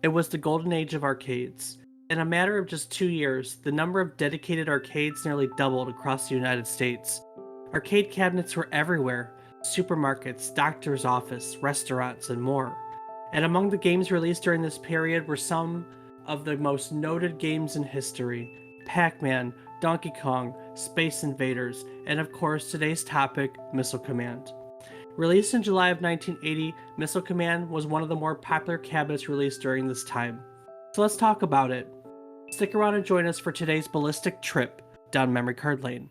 It was the golden age of arcades. In a matter of just 2 years, the number of dedicated arcades nearly doubled across the United States. Arcade cabinets were everywhere: supermarkets, doctor's office, restaurants, and more. And among the games released during this period were some of the most noted games in history: Pac-Man, Donkey Kong, Space Invaders, and of course today's topic, Missile Command. Released in July of 1980, Missile Command was one of the more popular cabinets released during this time. So let's talk about it. Stick around and join us for today's ballistic trip down memory card lane.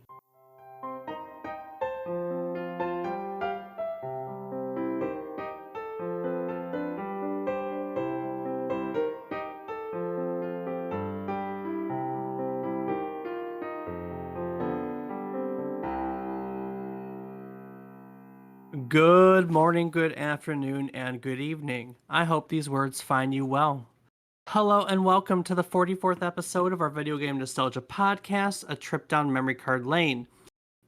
Good morning, good afternoon, and good evening. I hope these words find you well. Hello and welcome to the 44th episode of our video game nostalgia podcast, A Trip Down Memory Card Lane.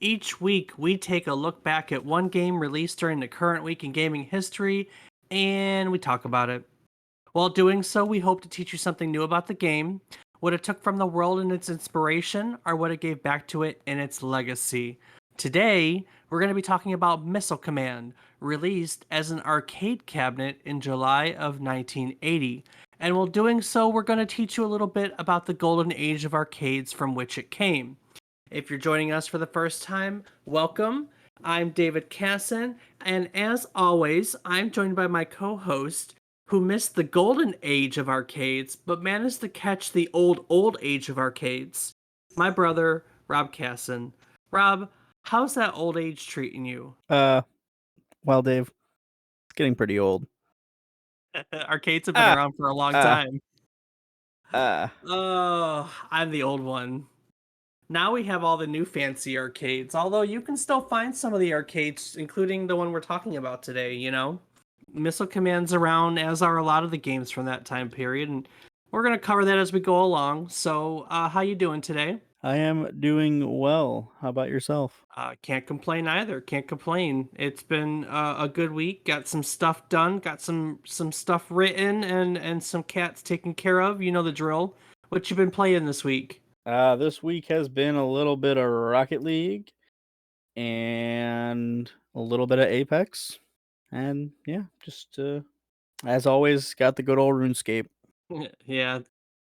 Each week, we take a look back at one game released during the current week in gaming history, and we talk about it. While doing so, we hope to teach you something new about the game, what it took from the world and its inspiration, or what it gave back to it in its legacy. Today, we're going to be talking about Missile Command, released as an arcade cabinet in July of 1980. And while doing so, we're going to teach you a little bit about the golden age of arcades from which it came. If you're joining us for the first time, welcome. I'm David Casson, and as always, I'm joined by my co-host, who missed the golden age of arcades, but managed to catch the old age of arcades, my brother, Rob Casson. Rob, how's that old age treating you? Well, Dave, it's getting pretty old. Arcades have been Ah, around for a long ah, time. ah. Oh, I'm the old one. Now we have all the new fancy arcades, although you can still find some of the arcades, including the one we're talking about today, you know? Missile Command's around, as are a lot of the games from that time period, and we're going to cover that as we go along. So, how you doing today? I am doing well. How about yourself? Can't complain either. Can't complain. It's been a good week. Got some stuff done. Got some stuff written, and some cats taken care of. You know the drill. What you been playing this week? This week has been a little bit of Rocket League and a little bit of Apex. And yeah, just as always, got the good old RuneScape. Yeah.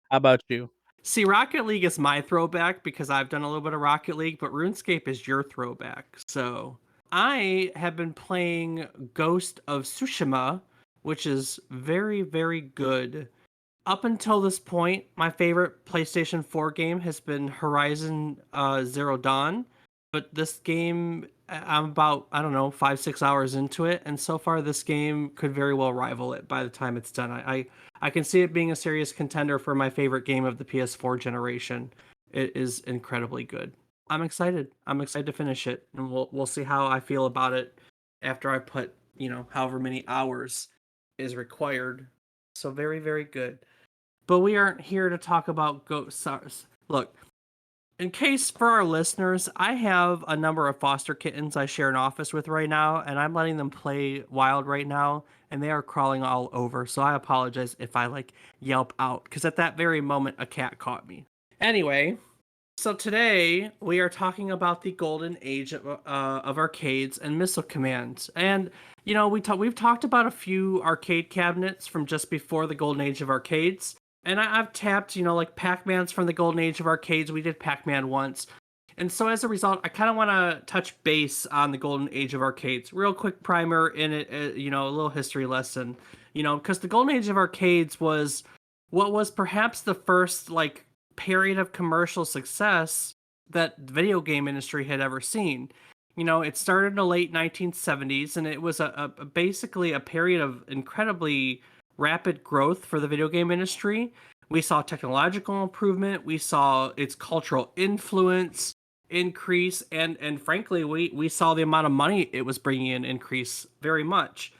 How about you? See, Rocket League is my throwback because I've done a little bit of Rocket League, but RuneScape is your throwback. So I have been playing Ghost of Tsushima, which is very, very good. Up until this point, my favorite PlayStation 4 game has been Horizon Zero Dawn, but this game, I'm about, I don't know, 5, 6 hours into it, and so far this game could very well rival it by the time it's done. I can see it being a serious contender for my favorite game of the PS4 generation. It is incredibly good. I'm excited. I'm excited to finish it, and we'll see how I feel about it after I put, however many hours is required. So very, very good. But we aren't here to talk about ghosts. Look, in case for our listeners, I have a number of foster kittens I share an office with right now, and I'm letting them play wild right now, and they are crawling all over. So I apologize if I yelp out, because at that very moment, a cat caught me. Anyway, so today we are talking about the golden age of arcades and Missile Command, and we've talked about a few arcade cabinets from just before the golden age of arcades. And I've tapped, like Pac-Man's from the golden age of arcades. We did Pac-Man once. And so as a result, I kind of want to touch base on the golden age of arcades. Real quick primer in it, a little history lesson. Because the golden age of arcades was what was perhaps the first, period of commercial success that the video game industry had ever seen. It started in the late 1970s, and it was basically a period of incredibly rapid growth for the video game industry. We saw technological improvement, we saw its cultural influence increase, and frankly, we saw the amount of money it was bringing in increase very much.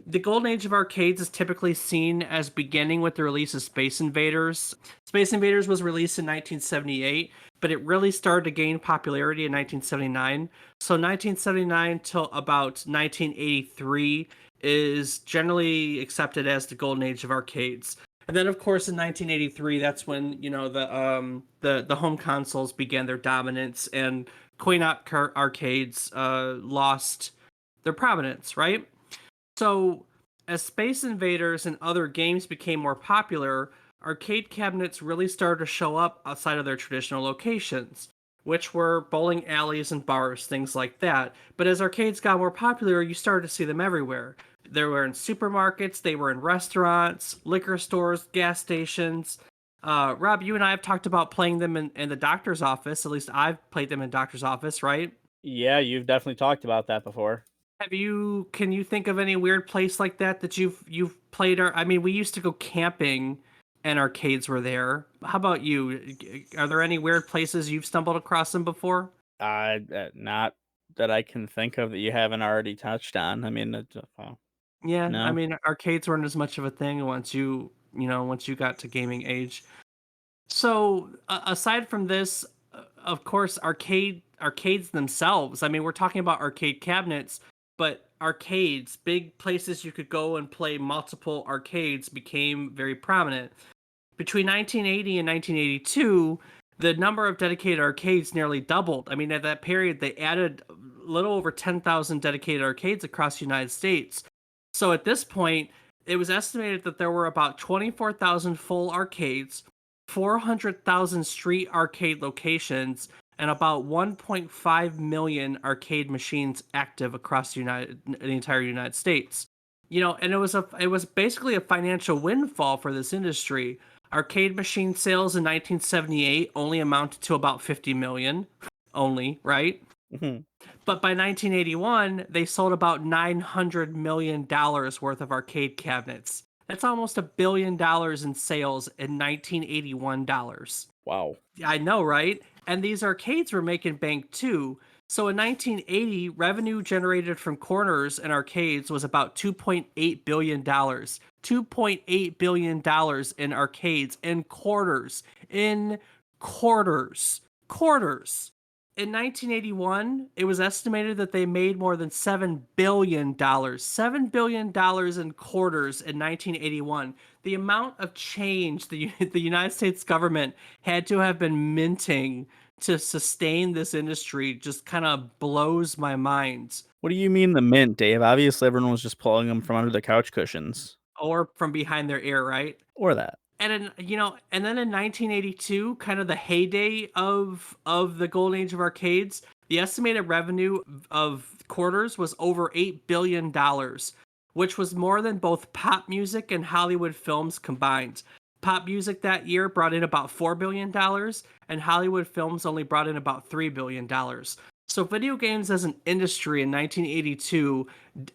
The golden age of arcades is typically seen as beginning with the release of Space Invaders. Space Invaders was released in 1978, but it really started to gain popularity in 1979. So 1979 till about 1983 is generally accepted as the golden age of arcades. And then, of course, in 1983, that's when the home consoles began their dominance, and coin-op arcades lost their prominence, right? So, as Space Invaders and other games became more popular, arcade cabinets really started to show up outside of their traditional locations, which were bowling alleys and bars, things like that. But as arcades got more popular, you started to see them everywhere. They were in supermarkets, they were in restaurants, liquor stores, gas stations. Rob, you and I have talked about playing them in the doctor's office. At least I've played them in doctor's office, right? Yeah, you've definitely talked about that before. Can you think of any weird place like that that you've played? Or I mean, we used to go camping and arcades were there. How about you? Are there any weird places you've stumbled across them before? Not that I can think of that you haven't already touched on. I mean, Yeah, I no. mean, arcades weren't as much of a thing once you got to gaming age. So, aside from this, of course, arcades themselves. I mean, we're talking about arcade cabinets, but arcades, big places you could go and play multiple arcades, became very prominent. Between 1980 and 1982, the number of dedicated arcades nearly doubled. I mean, at that period, they added a little over 10,000 dedicated arcades across the United States. So at this point, it was estimated that there were about 24,000 full arcades, 400,000 street arcade locations, and about 1.5 million arcade machines active across the entire United States. And it was basically a financial windfall for this industry. Arcade machine sales in 1978 only amounted to about 50 million, only, right? Mhm. But by 1981, they sold about $900 million worth of arcade cabinets. That's almost $1 billion in sales in 1981 dollars. Wow. I know, right? And these arcades were making bank too. So in 1980, revenue generated from corners and arcades was about $2.8 billion. $2.8 billion in arcades, in quarters. In quarters. Quarters. In 1981, it was estimated that they made more than $7 billion. $7 billion in quarters in 1981. The amount of change the United States government had to have been minting to sustain this industry just kind of blows my mind. What do you mean the mint, Dave? Obviously, everyone was just pulling them from under the couch cushions. Or from behind their ear, right? Or that. And then in 1982, kind of the heyday of the golden age of arcades, the estimated revenue of quarters was over $8 billion, which was more than both pop music and Hollywood films combined. Pop music that year brought in about $4 billion, and Hollywood films only brought in about $3 billion. So video games as an industry in 1982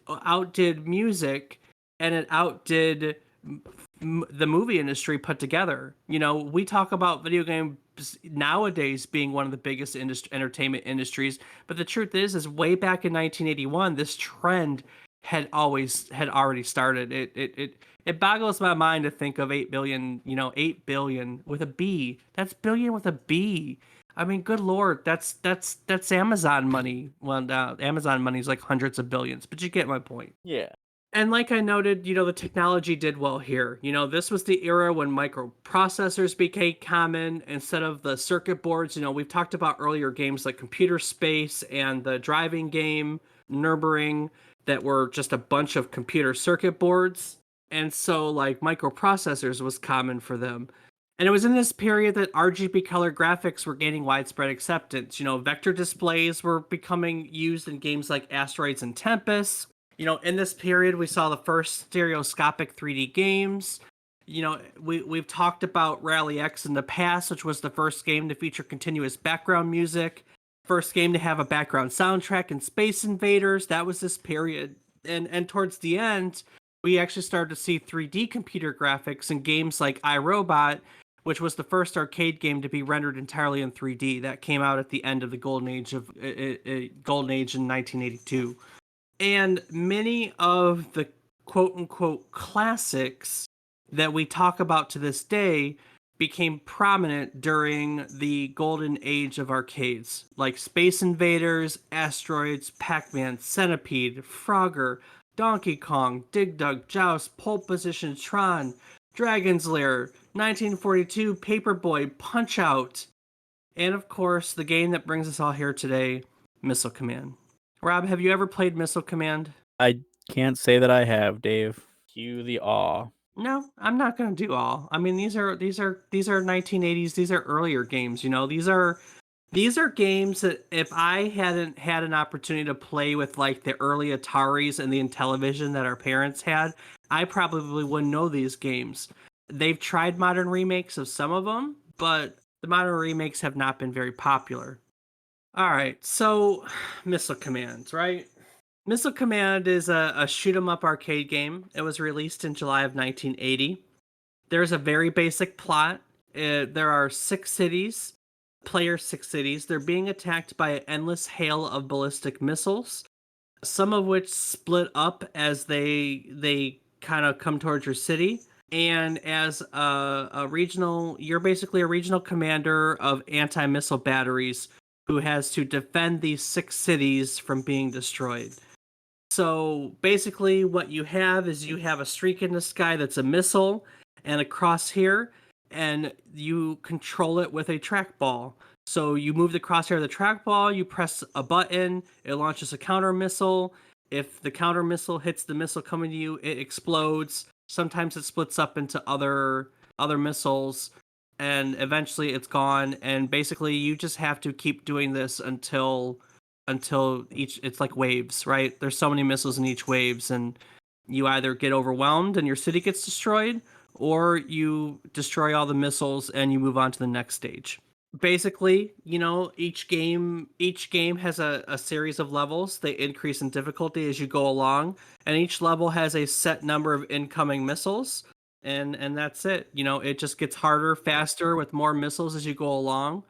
outdid music, and it outdid the movie industry put together. We talk about video games nowadays being one of the biggest entertainment industries, but the truth is way back in 1981, this trend had already started. It boggles my mind to think of 8 billion, 8 billion with a B. That's billion with a B. I mean, good lord, that's Amazon money. Well, Amazon money is like hundreds of billions, but you get my point. Yeah. And like I noted, the technology did well here. This was the era when microprocessors became common instead of the circuit boards. We've talked about earlier games like Computer Space and the driving game Nürburgring that were just a bunch of computer circuit boards. And so, like, microprocessors was common for them. And it was in this period that RGB color graphics were gaining widespread acceptance. Vector displays were becoming used in games like Asteroids and Tempest. In this period, we saw the first stereoscopic 3D games. We've talked about Rally X in the past, which was the first game to feature continuous background music. First game to have a background soundtrack in Space Invaders. That was this period. And towards the end, we actually started to see 3D computer graphics in games like iRobot, which was the first arcade game to be rendered entirely in 3D. That came out at the end of the golden age in 1982. And many of the quote unquote classics that we talk about to this day became prominent during the golden age of arcades, like Space Invaders, Asteroids, Pac-Man, Centipede, Frogger, Donkey Kong, Dig Dug, Joust, Pole Position, Tron, Dragon's Lair, 1942, Paperboy, Punch Out, and of course, the game that brings us all here today, Missile Command. Rob, have you ever played Missile Command? I can't say that I have, Dave. Cue the awe. No, I'm not going to do all. I mean, these are 1980s. These are earlier games. You know, these are games that if I hadn't had an opportunity to play with like the early Ataris and the Intellivision that our parents had, I probably wouldn't know these games. They've tried modern remakes of some of them, but the modern remakes have not been very popular. All right, so Missile Commands, right? Missile Command is a shoot 'em up arcade game. It was released in July of 1980. There's a very basic plot. There are six cities. They're being attacked by an endless hail of ballistic missiles, some of which split up as they kind of come towards your city. And as a regional, you're basically a regional commander of anti-missile batteries who has to defend these six cities from being destroyed. So basically, what you have is you have a streak in the sky that's a missile and a crosshair, and you control it with a trackball. So you move the crosshair of the trackball, you press a button, it launches a counter missile. If the counter missile hits the missile coming to you, it explodes. Sometimes it splits up into other missiles, and eventually it's gone. And basically, you just have to keep doing this until each it's like waves, right? There's so many missiles in each waves, and you either get overwhelmed and your city gets destroyed, or you destroy all the missiles and you move on to the next stage. Basically, each game has a series of levels. They increase in difficulty as you go along, and each level has a set number of incoming missiles. And that's it. It just gets harder, faster with more missiles as you go along.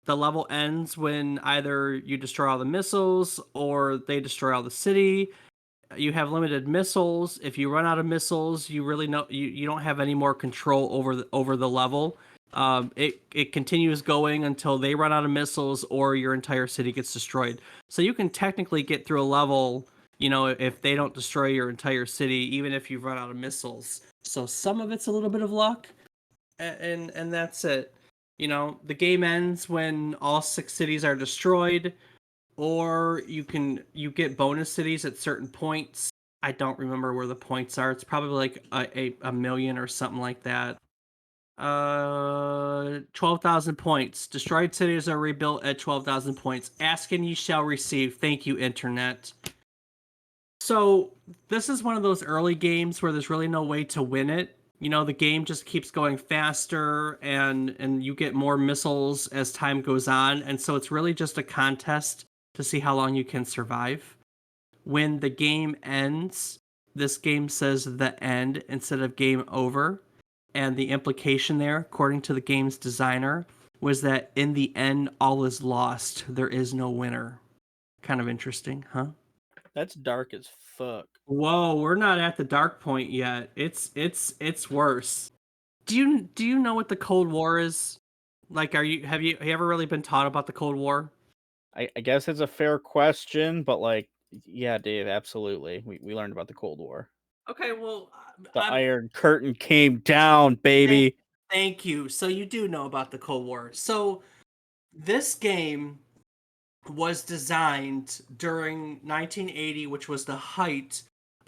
The level ends when either you destroy all the missiles or they destroy all the city. You have limited missiles. If you run out of missiles, you really know you don't have any more control over the level. It continues going until they run out of missiles or your entire city gets destroyed. So you can technically get through a level, if they don't destroy your entire city, even if you've run out of missiles. So some of it's a little bit of luck, and that's it. The game ends when all six cities are destroyed, or you get bonus cities at certain points. I don't remember where the points are. It's probably like a million or something like that. 12,000 points. Destroyed cities are rebuilt at 12,000 points. Ask and ye shall receive. Thank you, internet. So this is one of those early games where there's really no way to win it. The game just keeps going faster, and you get more missiles as time goes on, and so it's really just a contest to see how long you can survive. When the game ends, this game says the end instead of game over, and the implication there, according to the game's designer, was that in the end all is lost. There is no winner. Kind of interesting, huh? That's dark as fuck. Whoa, we're not at the dark point yet. It's worse. Do you know what the Cold War is? Like, have you ever really been taught about the Cold War? I guess it's a fair question, but like, yeah, Dave, absolutely. We learned about the Cold War. Okay, well, The I'm Iron Curtain came down, thank baby. thank you. So you do know about the Cold War. So this game was designed during 1980, which was the height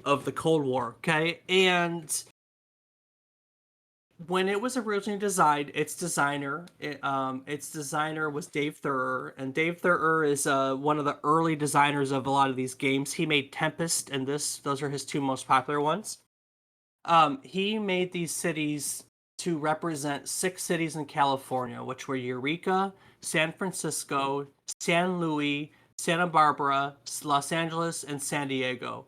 of the Cold War. Okay, and when it was originally designed, its designer was Dave Thurer, and Dave Thurer is one of the early designers of a lot of these games. He made Tempest and those are his two most popular ones. He made these cities to represent six cities in California, which were Eureka, San Francisco, San Luis, Santa Barbara, Los Angeles, and San Diego.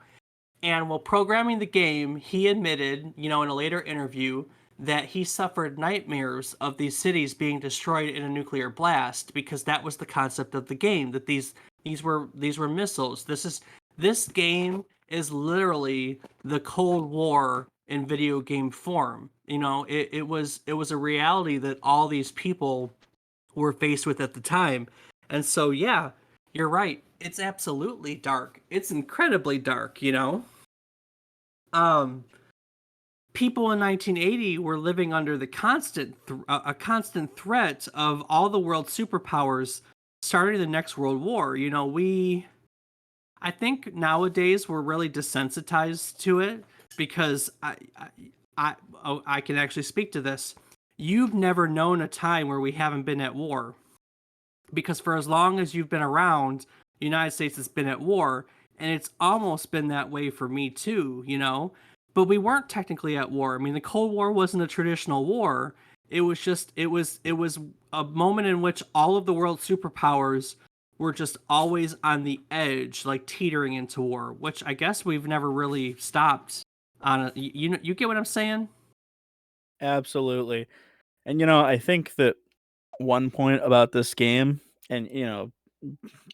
And while programming the game, he admitted, in a later interview, that he suffered nightmares of these cities being destroyed in a nuclear blast because that was the concept of the game. That these were missiles. This game is literally the Cold War in video game form. It was a reality that all these people were faced with at the time. And so yeah, you're right. It's absolutely dark. It's incredibly dark. Um people in 1980 were living under the a constant threat of all the world superpowers starting the next world war. You know, I think nowadays we're really desensitized to it because I can actually speak to this. You've never known a time where we haven't been at war, because for as long as you've been around, the United States has been at war, and it's almost been that way for me too, you know. But we weren't technically at war. I mean, the Cold War wasn't a traditional war. It was a moment in which all of the world superpowers were just always on the edge, like teetering into war, which I guess we've never really stopped on a, you get what I'm saying? Absolutely. And I think that one point about this game, and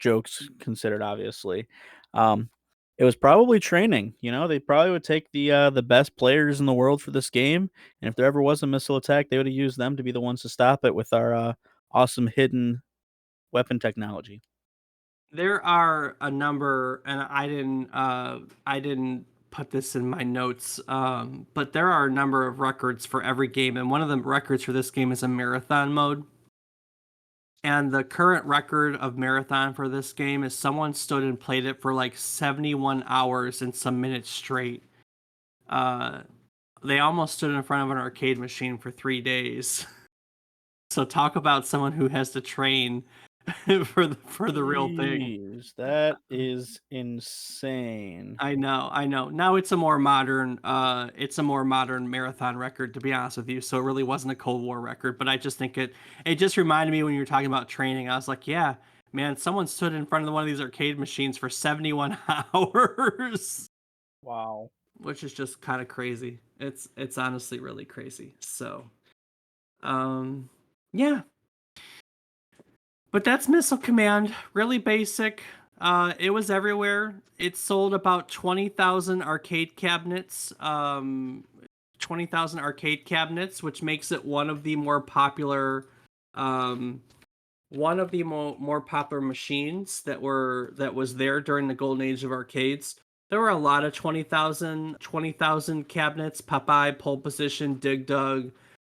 jokes considered, obviously, um, it was probably training. They probably would take the best players in the world for this game, and if there ever was a missile attack, they would have used them to be the ones to stop it with our awesome hidden weapon technology. There are a number, and I didn't put this in my notes, but there are a number of records for every game, and one of the records for this game is a marathon mode. And the current record of marathon for this game is someone stood and played it for like 71 hours and some minutes straight. Uh, they almost stood in front of an arcade machine for 3 days. So talk about someone who has to train for the real thing. Jeez, that is insane. I know. Now it's a more modern marathon record, to be honest with you. So it really wasn't a Cold War record, but I just think it just reminded me when you were talking about training. I was like, yeah, man, someone stood in front of one of these arcade machines for 71 hours, Wow. which is just kind of crazy. It's honestly really crazy. So, um yeah, but that's Missile Command. Really basic. It was everywhere. It sold about 20,000 arcade cabinets. 20,000 arcade cabinets, which makes it one of the more popular, um, more popular machines that was there during the golden age of arcades. There were a lot of 20,000 cabinets. Popeye, Pole Position, Dig Dug,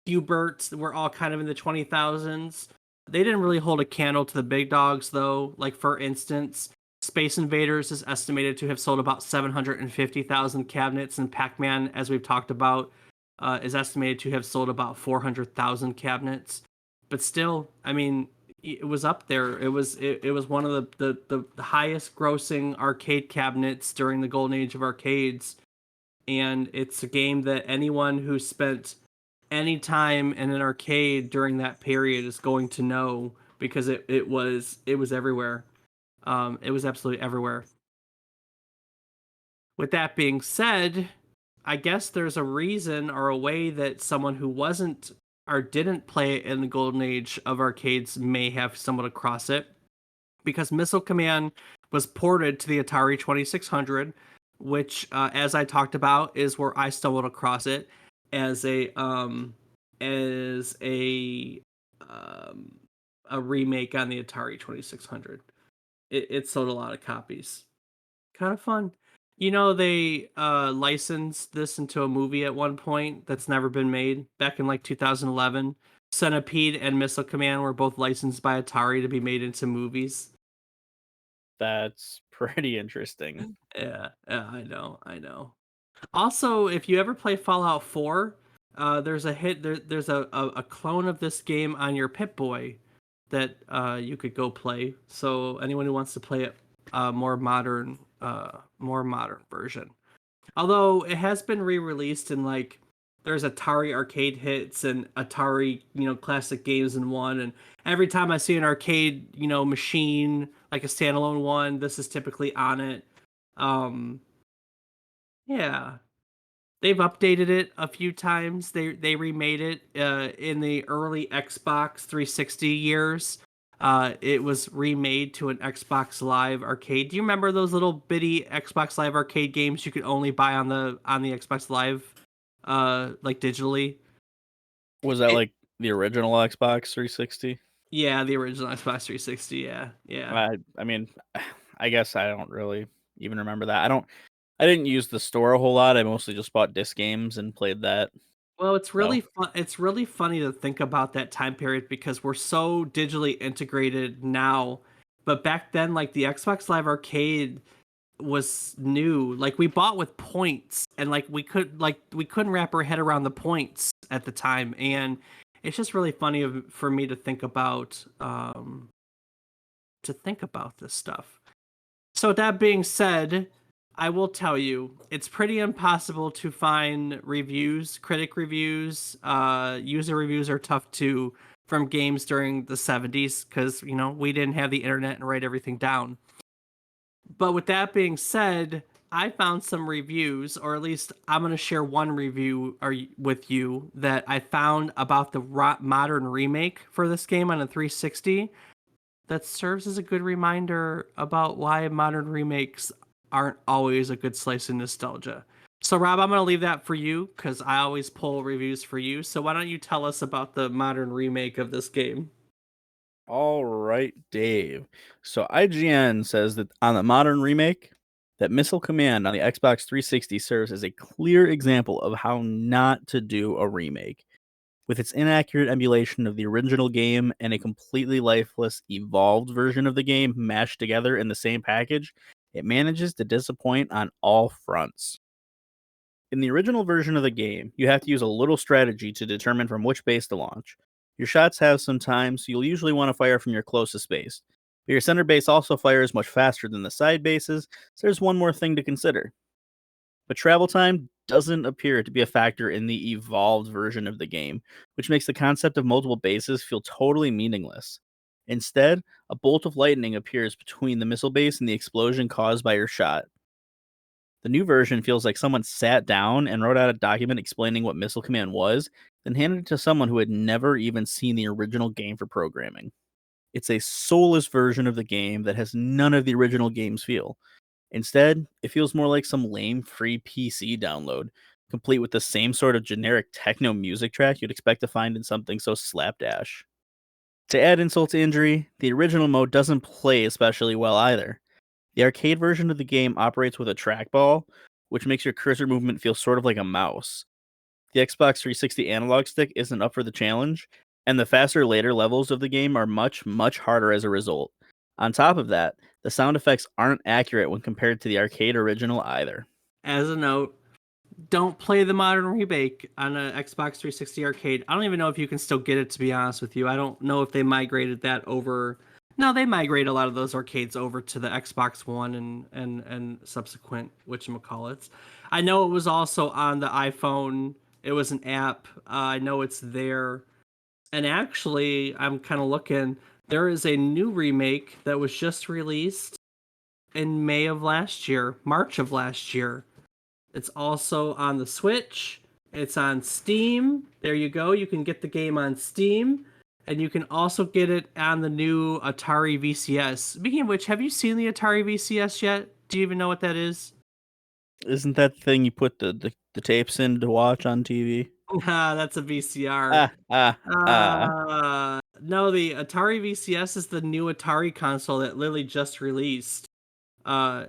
Hubert were all kind of in the 20,000s. They didn't really hold a candle to the big dogs, though. Like, for instance, Space Invaders is estimated to have sold about 750,000 cabinets, and Pac Man, as we've talked about, is estimated to have sold about 400,000 cabinets. But still, I mean, it was up there. It was one of the highest grossing arcade cabinets during the golden age of arcades, and it's a game that anyone who spent any time in an arcade during that period is going to know, because it was everywhere. It was absolutely everywhere. With that being said, I guess there's a reason or a way that someone who wasn't or didn't play it in the golden age of arcades may have stumbled across it, because Missile Command was ported to the Atari 2600, which, as I talked about, is where I stumbled across it as as um, a remake on the Atari 2600. It sold a lot of copies. Kind of fun. You know, they licensed this into a movie at one point that's never been made back in like 2011. Centipede and Missile Command were both licensed by Atari to be made into movies. That's pretty interesting. Yeah, yeah, I know, I know. Also, if you ever play Fallout 4, there's a clone of this game on your Pip Boy that you could go play. So anyone who wants to play it, more modern version. Although it has been re-released in, like, there's Atari arcade hits and Atari, classic games in one, and every time I see an arcade, machine, like a standalone one, this is typically on it. Um yeah. They've updated it a few times. They remade it in the early Xbox 360 years. It was remade to an Xbox Live Arcade. Do you remember those little bitty Xbox Live Arcade games you could only buy on the Xbox Live, like digitally? Was that It, like the original Xbox 360? yeah, the original Xbox 360. Yeah, yeah. I mean, I guess I don't really even remember that. I didn't use the store a whole lot. I mostly just bought disc games and played that. Well, it's So really fun. It's really funny to think about that time period because we're so digitally integrated now. But back then, like the Xbox Live Arcade was new. Like we bought with points, and we couldn't wrap our head around the points at the time. And it's just really funny for me to think about this stuff. So with that being said, I will tell you, it's pretty impossible to find reviews, critic reviews, user reviews are tough too from games during the 70s because, we didn't have the internet and write everything down. But with that being said, I found some reviews, or at least I'm going to share one review with you that I found about the modern remake for this game on a 360 that serves as a good reminder about why modern remakes aren't always a good slice of nostalgia. So, Rob, I'm going to leave that for you because I always pull reviews for you. So, why don't you tell us about the modern remake of this game? all right, Dave. So IGN says that on the modern remake, that Missile Command on the Xbox 360 serves as a clear example of how not to do a remake. With its inaccurate emulation of the original game and a completely lifeless, evolved version of the game mashed together in the same package, it manages to disappoint on all fronts. In the original version of the game, you have to use a little strategy to determine from which base to launch. Your shots have some time, so you'll usually want to fire from your closest base. But your center base also fires much faster than the side bases, so there's one more thing to consider. But travel time doesn't appear to be a factor in the evolved version of the game, which makes the concept of multiple bases feel totally meaningless. Instead, a bolt of lightning appears between the missile base and the explosion caused by your shot. The new version feels like someone sat down and wrote out a document explaining what Missile Command was, then handed it to someone who had never even seen the original game for programming. It's a soulless version of the game that has none of the original game's feel. Instead, it feels more like some lame free PC download, complete with the same sort of generic techno music track you'd expect to find in something so slapdash. To add insult to injury, the original mode doesn't play especially well either. The arcade version of the game operates with a trackball, which makes your cursor movement feel sort of like a mouse. The Xbox 360 analog stick isn't up for the challenge, and the faster later levels of the game are much, much harder as a result. On top of that, the sound effects aren't accurate when compared to the arcade original either. As a note, don't play the modern remake on a Xbox 360 arcade. I don't even know if you can still get it, to be honest with you. I don't know if they migrated that over. No, they migrate a lot of those arcades over to the Xbox One and subsequent whatchamacallits. I know it was also on the iPhone. It was an app. I know it's there. And actually, I'm kind of looking. There is a new remake that was just released in May of last year, March of last year. It's also on the Switch. It's on Steam. There you go. You can get the game on Steam. And you can also get it on the new Atari VCS. Speaking of which, have you seen the Atari VCS yet? Do you even know what that is? Isn't that the thing you put the tapes in to watch on TV? Ah, that's a VCR. Ah, ah, ah. No, the Atari VCS is the new Atari console that Lily just released. Uh,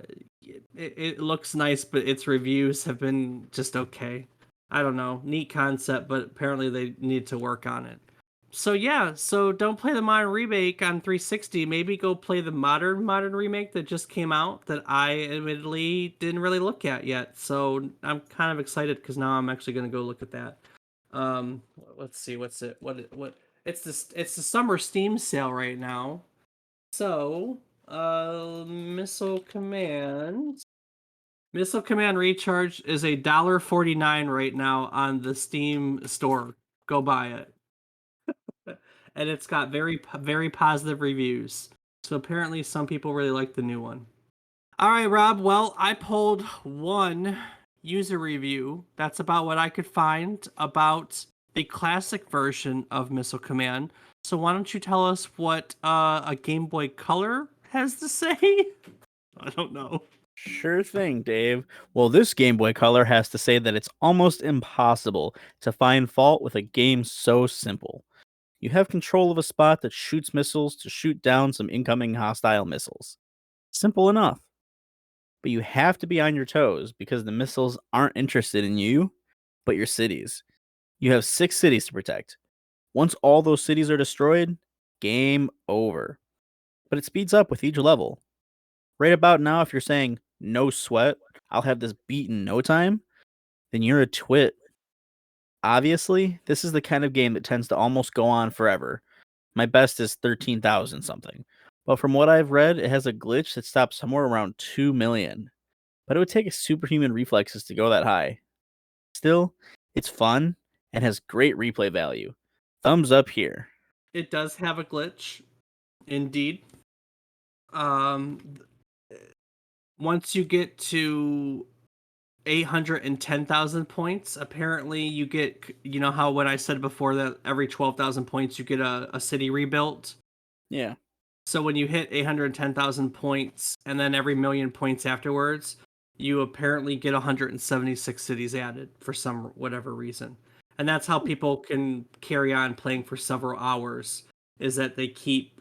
it looks nice, but its reviews have been just okay. I don't know, neat concept, but apparently they need to work on it. So yeah, so don't play the modern remake on 360. Maybe go play the modern remake that just came out that I admittedly didn't really look at yet. So I'm kind of excited because now I'm actually gonna go look at that. Let's see, what's it? What? It's the summer Steam sale right now. So, Missile Command. Missile Command Recharge is $1.49 right now on the Steam store. Go buy it. And it's got very positive reviews. So apparently some people really like the new one. All right, Rob. Well, I pulled one user review. That's about what I could find about the classic version of Missile Command. So why don't you tell us what a Game Boy Color has to say? I don't know. Sure thing, Dave. Well, this Game Boy Color has to say that it's almost impossible to find fault with a game so simple. You have control of a spot that shoots missiles to shoot down some incoming hostile missiles. Simple enough. but you have to be on your toes because the missiles aren't interested in you, but your cities. You have 6 cities to protect. Once all those cities are destroyed, game over. But it speeds up with each level. Right about now, if you're saying, no sweat, I'll have this beat in no time, then you're a twit. Obviously, this is the kind of game that tends to almost go on forever. My best is 13,000 something. But from what I've read, it has a glitch that stops somewhere around 2 million. But it would take superhuman reflexes to go that high. Still, it's fun and has great replay value. Thumbs up here. It does have a glitch, indeed. Um, once you get to 810,000 points, apparently you get, you know how when I said before that every 12,000 points you get a city rebuilt? Yeah. So when you hit 810,000 points and then every million points afterwards, you apparently get 176 cities added for some whatever reason. And that's how people can carry on playing for several hours, is that they keep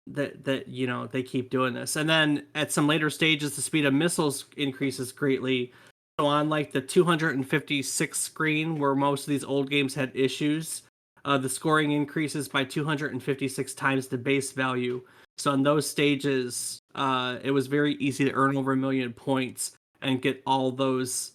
they keep doing this. And then at some later stages the speed of missiles increases greatly. So on like the 256 screen where most of these old games had issues, the scoring increases by 256 times the base value. So on those stages, it was very easy to earn over 1,000,000 points and get all of those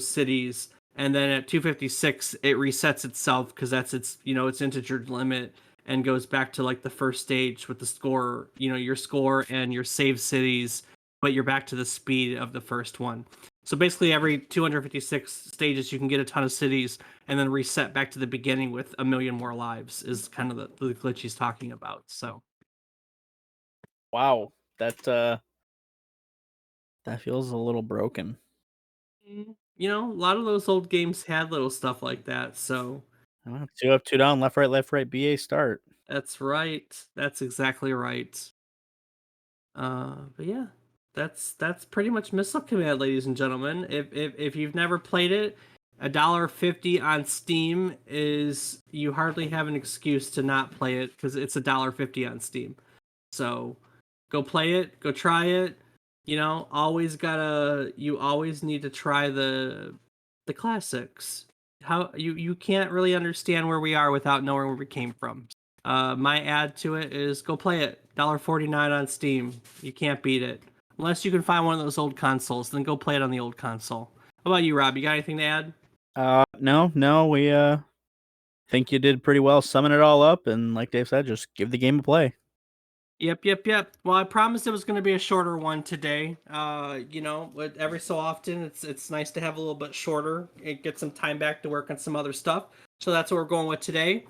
cities. And then at 256, it resets itself because that's its integer limit, and goes back to like the first stage with the score, your score and your save cities, but you're back to the speed of the first one. So basically, every 256 stages, you can get a ton of cities and then reset back to the beginning with 1,000,000 more lives, is kind of the glitch he's talking about. So, Wow. That feels a little broken. a lot of those old games had little stuff like that. So, 2 up, 2 down, left, right, BA start. that's right. That's exactly right. But yeah, that's pretty much Missile Command, ladies and gentlemen. If you've never played it, $1.50 on Steam is, you hardly have an excuse to not play it because it's $1.50 on Steam. So go play it, go try it. You always need to try the classics. How you can't really understand where we are without knowing where we came from. My add to it is go play it. $1.49 on Steam. You can't beat it. Unless you can find one of those old consoles, then go play it on the old console. How about you, Rob? You got anything to add? No, we think you did pretty well summing it all up, and like Dave said, just give the game a play. Yep. Well, I promised it was going to be a shorter one today. But every so often it's nice to have a little bit shorter. It gets some time back to work on some other stuff. So that's what we're going with today.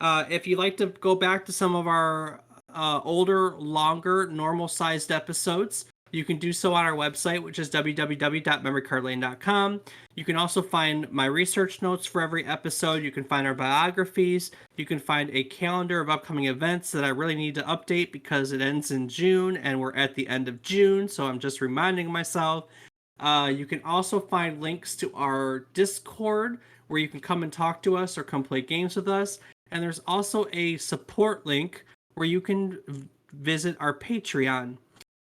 If you'd like to go back to some of our older, longer, normal-sized episodes, you can do so on our website, which is www.memorycardlane.com. You can also find my research notes for every episode. You can find our biographies. You can find a calendar of upcoming events that I really need to update because it ends in June and we're at the end of June, so I'm just reminding myself. You can also find links to our Discord where you can come and talk to us or come play games with us. And there's also a support link where you can visit our Patreon.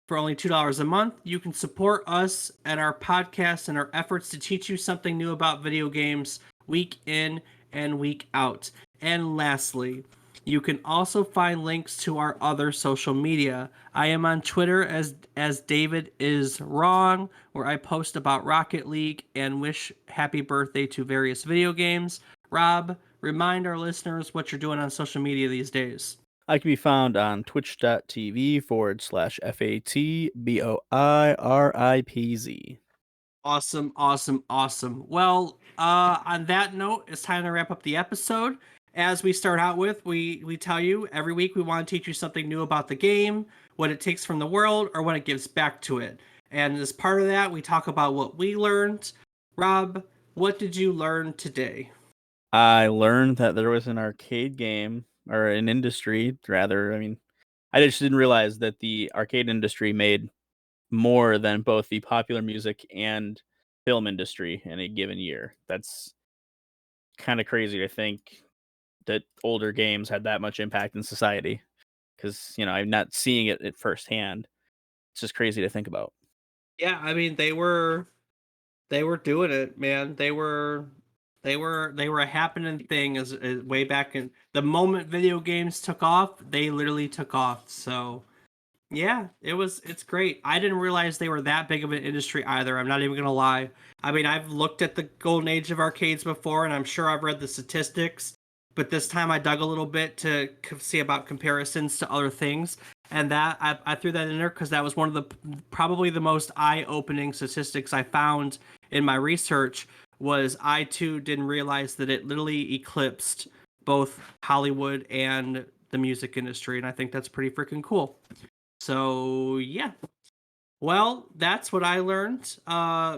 For only $2 a month, you can support us and our podcast and our efforts to teach you something new about video games week in and week out. And lastly, you can also find links to our other social media. I am on Twitter as David is wrong, where I post about Rocket League and wish happy birthday to various video games. Rob, remind our listeners what you're doing on social media these days. I can be found on twitch.tv/FATBOIRIPZ. Awesome. Well, on that note, it's time to wrap up the episode. As we start out with, we tell you every week we want to teach you something new about the game, what it takes from the world, or what it gives back to it. And as part of that, we talk about what we learned. Rob, what did you learn today? I learned that there was an arcade game, or an industry, rather. I mean, I just didn't realize that the arcade industry made more than both the popular music and film industry in a given year. That's kind of crazy to think that older games had that much impact in society because, I'm not seeing it at firsthand. It's just crazy to think about. Yeah, I mean they were doing it, man. They were a happening thing as way back in the moment video games took off, they literally took off. So yeah, it's great. I didn't realize they were that big of an industry either. I'm not even gonna lie. I mean, I've looked at the golden age of arcades before, and I'm sure I've read the statistics, but this time I dug a little bit to see about comparisons to other things, and that I threw that in there because that was one of the probably the most eye-opening statistics I found in my research. Was I too didn't realize that it literally eclipsed both Hollywood and the music industry, and I think that's pretty freaking cool. So yeah. Well, that's what I learned.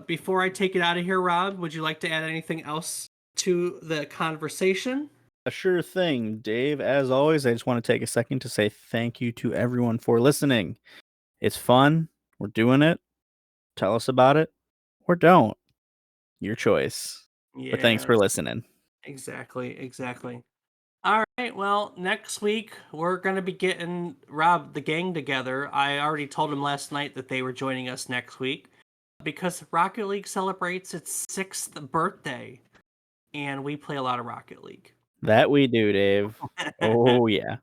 Before I take it out of here, Rob, would you like to add anything else to the conversation? A sure thing, Dave. As always, I just want to take a second to say thank you to everyone for listening. It's fun. We're doing it. Tell us about it or don't. Your choice. But thanks for Yes, listening. exactly, exactly. All right. Well, next week we're gonna be getting Rob the gang together. I already told him last night that they were joining us next week because Rocket League celebrates its 6th birthday, and we play a lot of Rocket League. That we do, Dave. Oh, yeah.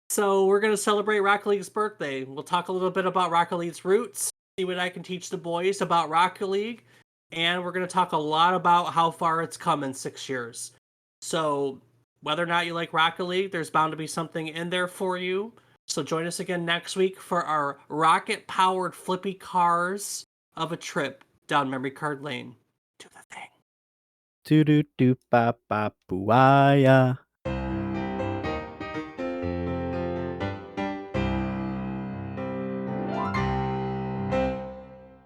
So we're gonna celebrate Rocket League's birthday. We'll talk a little bit about Rocket League's roots, see what I can teach the boys about Rocket League, and we're gonna talk a lot about how far it's come in 6 years. So whether or not you like Rocket League, there's bound to be something in there for you. So join us again next week for our rocket-powered flippy cars of a trip down memory card lane. Do the thing. Do do do ba ba boo ah, ya.